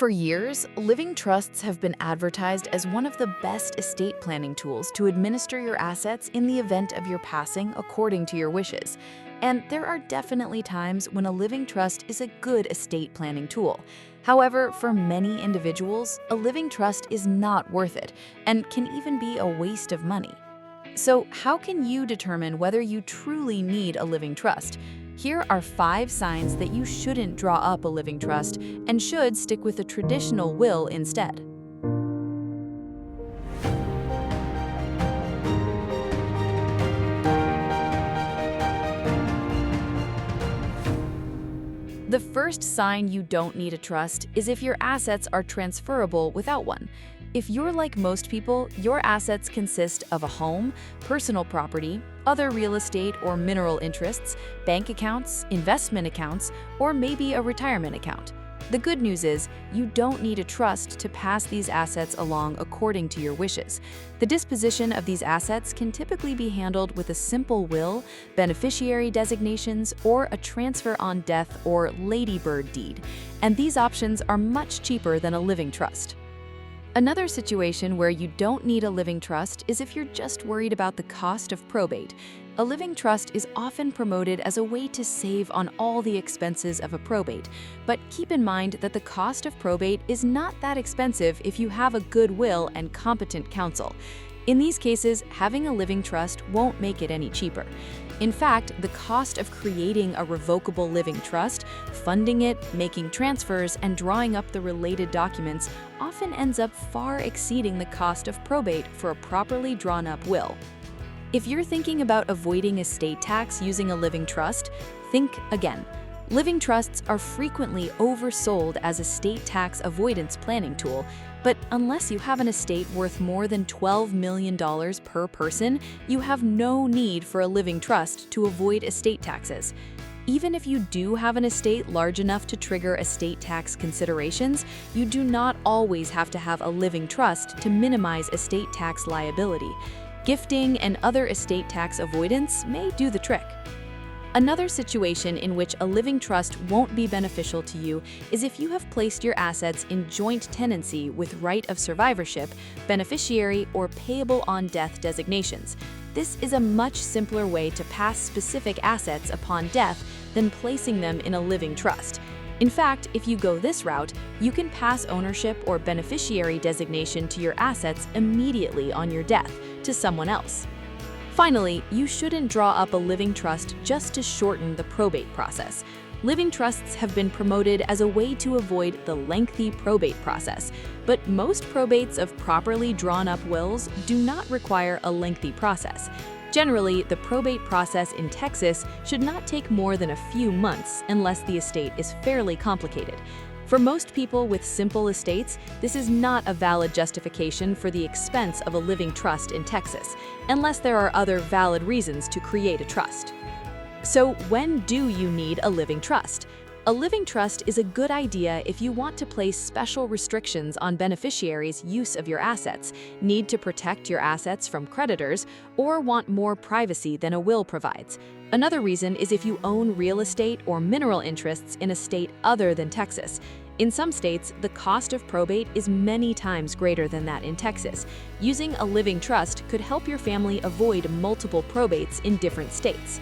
For years, living trusts have been advertised as one of the best estate planning tools to administer your assets in the event of your passing according to your wishes. And there are definitely times when a living trust is a good estate planning tool. However, for many individuals, a living trust is not worth it and can even be a waste of money. So, how can you determine whether you truly need a living trust? Here are 5 signs that you shouldn't draw up a living trust and should stick with a traditional will instead. The first sign you don't need a trust is if your assets are transferable without one. If you're like most people, your assets consist of a home, personal property, other real estate or mineral interests, bank accounts, investment accounts, or maybe a retirement account. The good news is, you don't need a trust to pass these assets along according to your wishes. The disposition of these assets can typically be handled with a simple will, beneficiary designations, or a transfer on death or ladybird deed, and these options are much cheaper than a living trust. Another situation where you don't need a living trust is if you're just worried about the cost of probate. A living trust is often promoted as a way to save on all the expenses of a probate, but keep in mind that the cost of probate is not that expensive if you have a good will and competent counsel. In these cases, having a living trust won't make it any cheaper. In fact, the cost of creating a revocable living trust, funding it, making transfers, and drawing up the related documents often ends up far exceeding the cost of probate for a properly drawn-up will. If you're thinking about avoiding estate tax using a living trust, think again. Living trusts are frequently oversold as estate tax avoidance planning tool, but unless you have an estate worth more than $12 million per person, you have no need for a living trust to avoid estate taxes. Even if you do have an estate large enough to trigger estate tax considerations, you do not always have to have a living trust to minimize estate tax liability. Gifting and other estate tax avoidance may do the trick. Another situation in which a living trust won't be beneficial to you is if you have placed your assets in joint tenancy with right of survivorship, beneficiary, or payable on death designations. This is a much simpler way to pass specific assets upon death than placing them in a living trust. In fact, if you go this route, you can pass ownership or beneficiary designation to your assets immediately on your death to someone else. Finally, you shouldn't draw up a living trust just to shorten the probate process. Living trusts have been promoted as a way to avoid the lengthy probate process, but most probates of properly drawn-up wills do not require a lengthy process. Generally, the probate process in Texas should not take more than a few months unless the estate is fairly complicated. For most people with simple estates, this is not a valid justification for the expense of a living trust in Texas, unless there are other valid reasons to create a trust. So, when do you need a living trust? A living trust is a good idea if you want to place special restrictions on beneficiaries' use of your assets, need to protect your assets from creditors, or want more privacy than a will provides. Another reason is if you own real estate or mineral interests in a state other than Texas. In some states, the cost of probate is many times greater than that in Texas. Using a living trust could help your family avoid multiple probates in different states.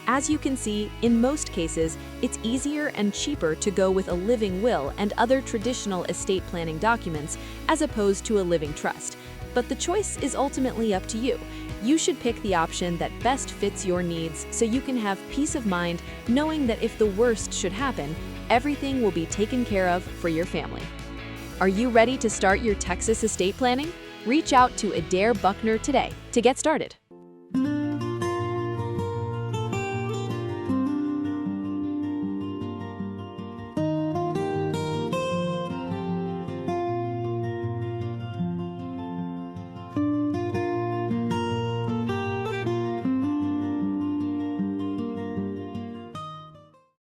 As you can see, in most cases, it's easier and cheaper to go with a living will and other traditional estate planning documents as opposed to a living trust. But the choice is ultimately up to you. You should pick the option that best fits your needs so you can have peace of mind knowing that if the worst should happen, everything will be taken care of for your family. Are you ready to start your Texas estate planning? Reach out to Adair Buckner today to get started.